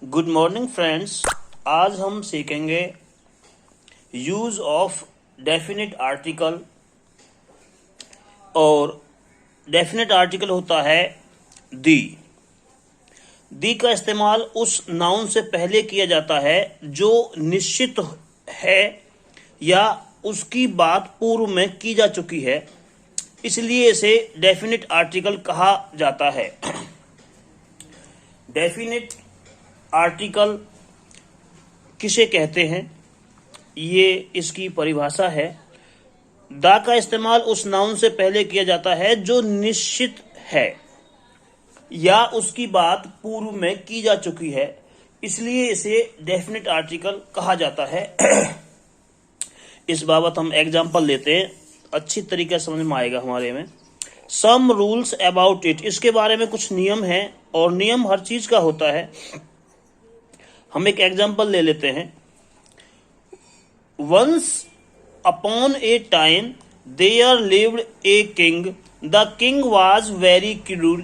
Good morning friends. आज हम सीखेंगे यूज ऑफ डेफिनेट आर्टिकल। और डेफिनेट आर्टिकल होता है दी। दी का इस्तेमाल उस नाउन से पहले किया जाता है जो निश्चित है या उसकी बात पूर्व में की जा चुकी है, इसलिए इसे डेफिनेट आर्टिकल कहा जाता है। डेफिनेट आर्टिकल किसे कहते हैं, ये इसकी परिभाषा है। द का इस्तेमाल उस नाउन से पहले किया जाता है जो निश्चित है या उसकी बात पूर्व में की जा चुकी है, इसलिए इसे डेफिनेट आर्टिकल कहा जाता है। इस बाबत हम एग्जाम्पल लेते हैं, अच्छी तरीके से समझ में आएगा हमारे में। सम रूल्स अबाउट इट, इसके बारे में कुछ नियम हैं और नियम हर चीज का होता है। हम एक एग्जाम्पल ले लेते हैं। Once upon a time there lived a king, the king was very क्रूर,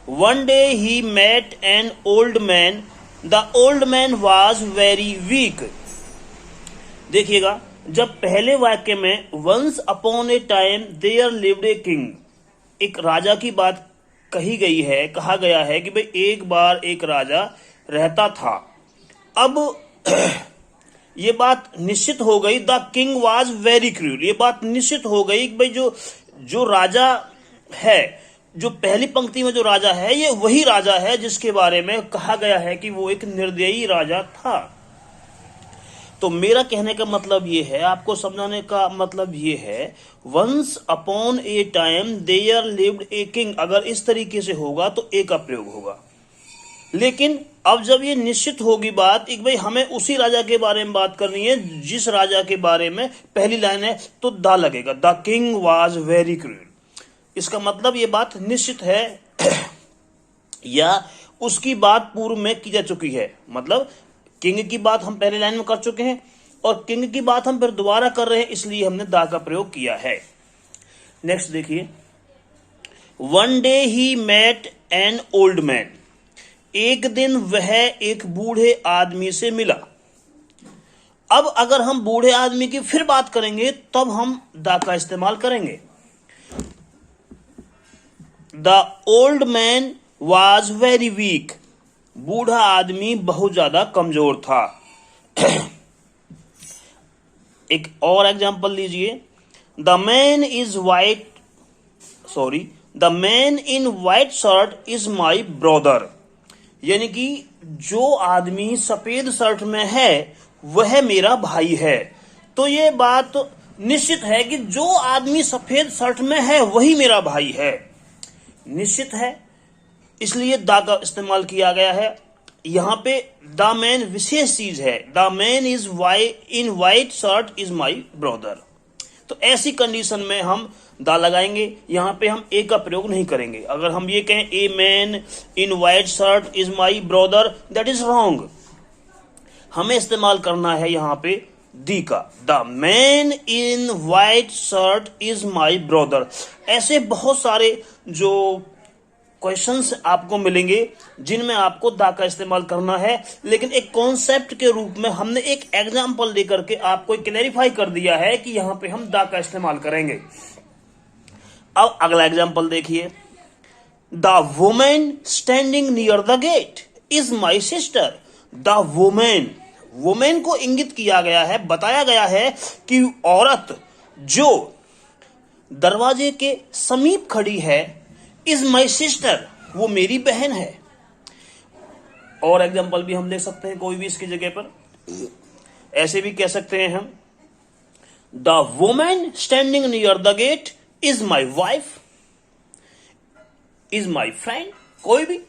one day he met an old man, the old man was very weak. देखिएगा, जब पहले वाक्य में once upon a time there lived a king, एक राजा की बात कही गई है, कहा गया है कि भाई एक बार एक राजा रहता था। अब ये बात निश्चित हो गई, द किंग वॉज वेरी क्रूर, ये बात निश्चित हो गई कि भाई जो राजा है, जो पहली पंक्ति में जो राजा है, ये वही राजा है जिसके बारे में कहा गया है कि वो एक निर्दयी राजा था। तो मेरा कहने का मतलब ये है, आपको समझाने का मतलब ये है, once upon a time there lived a king, अगर इस तरीके से होगा तो ए का प्रयोग होगा। लेकिन अब जब ये निश्चित होगी बात, एक भाई हमें उसी राजा के बारे में बात करनी है जिस राजा के बारे में पहली लाइन है, तो द लगेगा, द किंग वॉज वेरी क्रूर। इसका मतलब ये बात निश्चित है या उसकी बात पूर्व में की जा चुकी है। मतलब किंग की बात हम पहले लाइन में कर चुके हैं और किंग की बात हम फिर दोबारा कर रहे हैं, इसलिए हमने द का प्रयोग किया है। नेक्स्ट देखिए, one day he met an old man, एक दिन वह एक बूढ़े आदमी से मिला। अब अगर हम बूढ़े आदमी की फिर बात करेंगे तब हम द का इस्तेमाल करेंगे। The old man was very week, बूढ़ा आदमी बहुत ज्यादा कमजोर था। एक और एग्जांपल लीजिए, the man in white shirt is my brother, यानी कि जो आदमी सफेद शर्ट में है वह मेरा भाई है। तो ये बात निश्चित है कि जो आदमी सफेद शर्ट में है वही मेरा भाई है, निश्चित है, इसलिए द का इस्तेमाल किया गया है। यहां पे द मैन विशेष चीज है, the man is in white shirt is my brother. तो ऐसी कंडीशन में हम द लगाएंगे, यहां पे हम ए का प्रयोग नहीं करेंगे। अगर हम ये कहें a man in white shirt is my brother, that is wrong. हमें इस्तेमाल करना है यहां पे दी का, the man in white shirt is my brother. ऐसे बहुत सारे जो क्वेश्चंस आपको मिलेंगे जिनमें आपको द का इस्तेमाल करना है, लेकिन एक कॉन्सेप्ट के रूप में हमने एक एग्जांपल देकर के आपको क्लैरिफाई कर दिया है कि यहां पे हम द का इस्तेमाल करेंगे। अब अगला एग्जांपल देखिए, the women standing near the gate is my sister. The women को इंगित किया गया है, बताया गया है कि औरत जो दरवाजे के समीप खड़ी है, इज माई सिस्टर, वो मेरी बहन है। और एग्जांपल भी हम ले सकते हैं कोई भी इसकी जगह पर, ऐसे भी कह सकते हैं हम, the women standing near the gate is my wife, is my friend, कोई भी।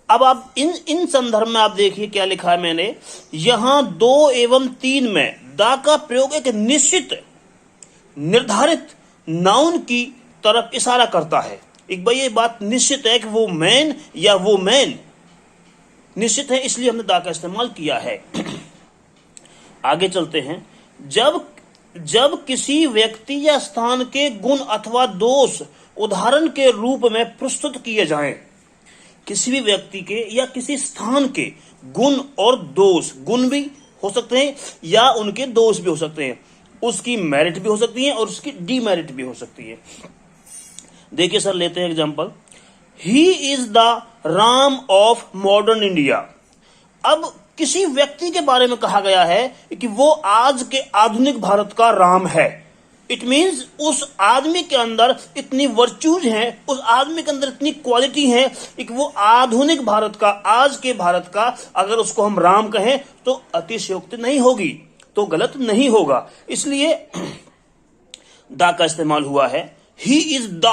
अब आप इन संदर्भ में आप देखिए क्या लिखा है मैंने, यहां 2 एवं 3 में द का प्रयोग एक निश्चित निर्धारित नाउन की तरफ इशारा करता है। एक भाई ये बात निश्चित है कि वो मैन या वो मैन निश्चित है, इसलिए हमने द का इस्तेमाल किया है। आगे चलते हैं। जब किसी व्यक्ति या स्थान के गुण अथवा दोष उदाहरण के रूप में प्रस्तुत किए जाएं, किसी भी व्यक्ति के या किसी स्थान के गुण और दोष, गुण भी हो सकते हैं या उनके दोष भी हो सकते हैं, उसकी मेरिट भी हो सकती है और उसकी डीमेरिट भी हो सकती है। देखिए सर, लेते हैं example, he is the Ram of modern India. अब किसी व्यक्ति के बारे में कहा गया है कि वो आज के आधुनिक भारत का राम है। इट मीन्स उस आदमी के अंदर इतनी वर्च्यूज हैं, उस आदमी के अंदर इतनी क्वालिटी है कि वो आधुनिक भारत का, आज के भारत का अगर उसको हम राम कहें तो अतिशयोक्ति नहीं होगी, तो गलत नहीं होगा। इसलिए द का इस्तेमाल हुआ है। He is the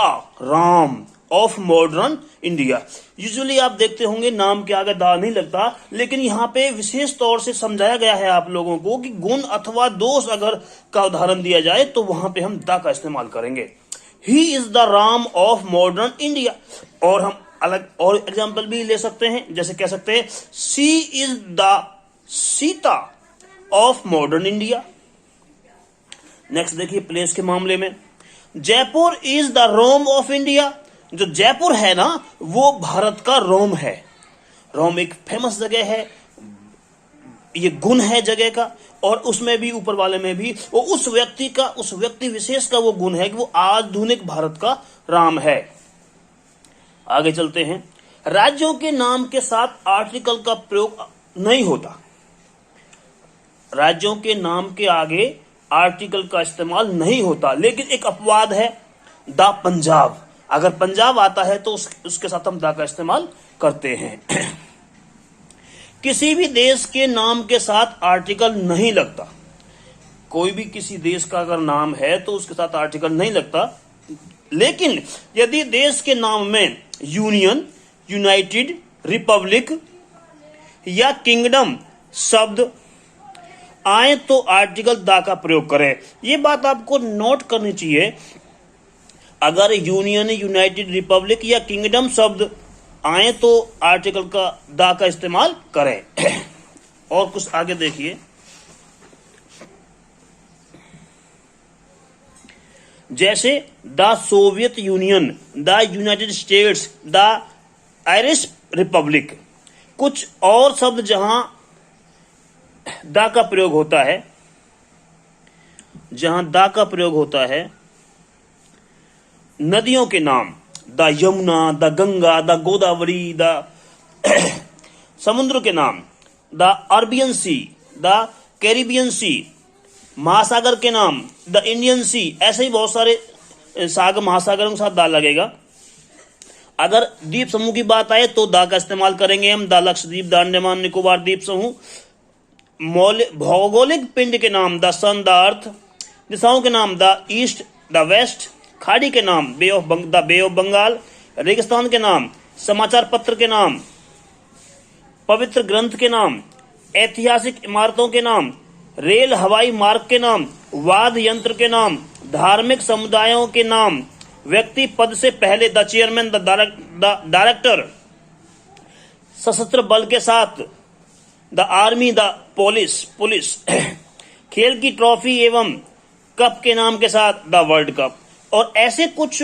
Ram of modern India. Usually आप देखते होंगे नाम के आगे दा नहीं लगता, लेकिन यहाँ पे विशेष तौर से समझाया गया है आप लोगों को कि गुण अथवा दोष अगर का उदाहरण दिया जाए तो वहां पे हम दा का इस्तेमाल करेंगे। He is the Ram of modern India. और हम अलग और एग्जाम्पल भी ले सकते हैं, जैसे कह सकते हैं she is the Sita of modern India. Next देखिए, प्लेस के मामले में Jaipur is the Rome of India. जो जयपुर है ना, वो भारत का रोम है। रोम एक फेमस जगह है, ये गुण है जगह का, और उसमें भी ऊपर वाले में भी वो उस व्यक्ति का, उस व्यक्ति विशेष का वो गुण है कि वो आधुनिक भारत का राम है। आगे चलते हैं। राज्यों के नाम के साथ आर्टिकल का प्रयोग नहीं होता। राज्यों के नाम के आगे आर्टिकल का इस्तेमाल नहीं होता, लेकिन एक अपवाद है, द पंजाब। अगर पंजाब आता है तो उसके साथ हम दा का इस्तेमाल करते हैं। किसी भी देश के नाम के साथ आर्टिकल नहीं लगता। कोई भी किसी देश का अगर नाम है तो उसके साथ आर्टिकल नहीं लगता, लेकिन यदि देश के नाम में यूनियन, यूनाइटेड, रिपब्लिक या किंगडम शब्द आए तो आर्टिकल दा का प्रयोग करें। ये बात आपको नोट करनी चाहिए। अगर यूनियन, यूनाइटेड, रिपब्लिक या किंगडम शब्द आए तो आर्टिकल का दा का इस्तेमाल करें। और कुछ आगे देखिए, जैसे the Soviet union, the United states, the Irish Republic. कुछ और शब्द जहां दा का प्रयोग होता है, जहां दा का प्रयोग होता है, नदियों के नाम, the Yamuna, the Ganga, the Godavari, the समुद्र के नाम, the Arabian sea, the Caribbean sea, महासागर के नाम, द इंडियन सी, ऐसे ही बहुत सारे सागर, महासागरों के साथ दा लगेगा। अगर द्वीप समूह की बात आए तो दा का इस्तेमाल करेंगे हम, द लक्षद्वीप, द अंडमान निकोबार द्वीप समूह। भौगोलिक पिंड के नाम, द सन, द अर्थ। दिशाओं के नाम, द ईस्ट, द वेस्ट। खाड़ी के नाम, बे ऑफ बंगाल। रेगिस्तान के नाम, समाचार पत्र के नाम। पवित्र ग्रंथ के नाम, ऐतिहासिक इमारतों के नाम, रेल हवाई मार्ग के नाम, वाद्य यंत्र के नाम, धार्मिक समुदायों के नाम, व्यक्ति पद से पहले, द चेयरमैन, द डायरेक्टर। सशस्त्र बल के साथ, द आर्मी, द पुलिस। खेल की ट्रॉफी एवं कप के नाम के साथ, द वर्ल्ड कप। और ऐसे कुछ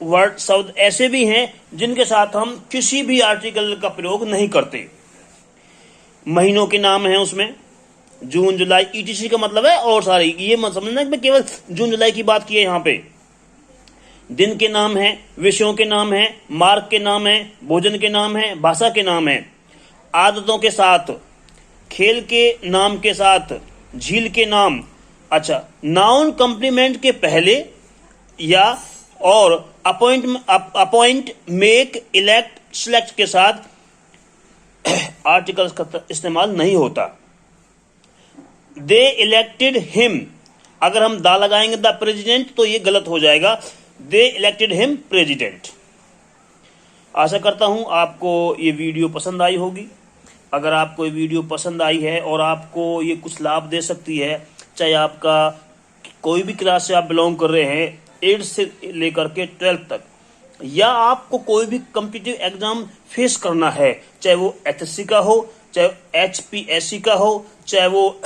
वर्ड शब्द ऐसे भी हैं जिनके साथ हम किसी भी आर्टिकल का प्रयोग नहीं करते। महीनों के नाम हैं उसमें, जून, जुलाई, ईटीसी का मतलब है और सारे, ये मत समझना कि केवल जून जुलाई की बात की है यहाँ पे। दिन के नाम है, विषयों के नाम है, मार्ग के नाम है, भोजन के नाम है, भाषा के नाम है। आदतों के साथ, खेल के नाम के साथ, झील के नाम। अच्छा, नाउन कंप्लीमेंट के पहले या और अपॉइंट, मेक, इलेक्ट, सिलेक्ट के साथ आर्टिकल्स का इस्तेमाल नहीं होता। दे इलेक्टेड हिम, अगर हम दा लगाएंगे द प्रेसिडेंट तो ये गलत हो जाएगा। दे इलेक्टेड हिम प्रेसिडेंट। आशा करता हूं आपको ये वीडियो पसंद आई होगी। अगर आपको ये वीडियो पसंद आई है और आपको ये कुछ लाभ दे सकती है, चाहे आपका कोई भी क्लास से आप बिलोंग कर रहे हैं, 8 से लेकर के 12 तक, या आपको कोई भी कॉम्पिटिटिव एग्जाम फेस करना है, चाहे वो एचएससी का हो, चाहे एचपीएससी का हो, चाहे वो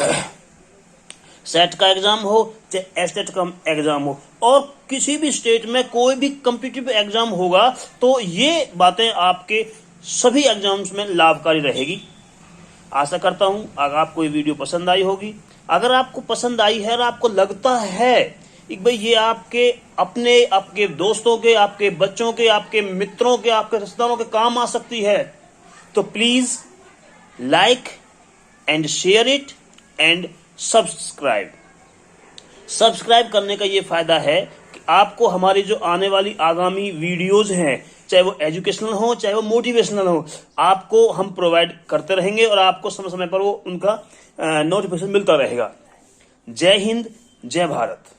सेट का एग्जाम हो, चाहे एस्टेट का एग्जाम हो, और किसी भी स्टेट में कोई भी कॉम्पिटिटिव एग्जाम होगा तो ये बातें आपके सभी एग्जाम्स में लाभकारी रहेगी। आशा करता हूं अगर आपको ये वीडियो पसंद आई होगी। अगर आपको पसंद आई है और आपको लगता है कि भाई ये आपके अपने, आपके दोस्तों के, आपके बच्चों के, आपके मित्रों के, आपके रिश्तेदारों के काम आ सकती है, तो please like and share it and subscribe. Subscribe करने का ये फायदा है कि आपको हमारी जो आने वाली आगामी वीडियोज हैं, चाहे वो एजुकेशनल हो चाहे वो मोटिवेशनल हो, आपको हम प्रोवाइड करते रहेंगे और आपको समय समय पर वो उनका नोटिफिकेशन मिलता रहेगा। जय हिंद, जय भारत।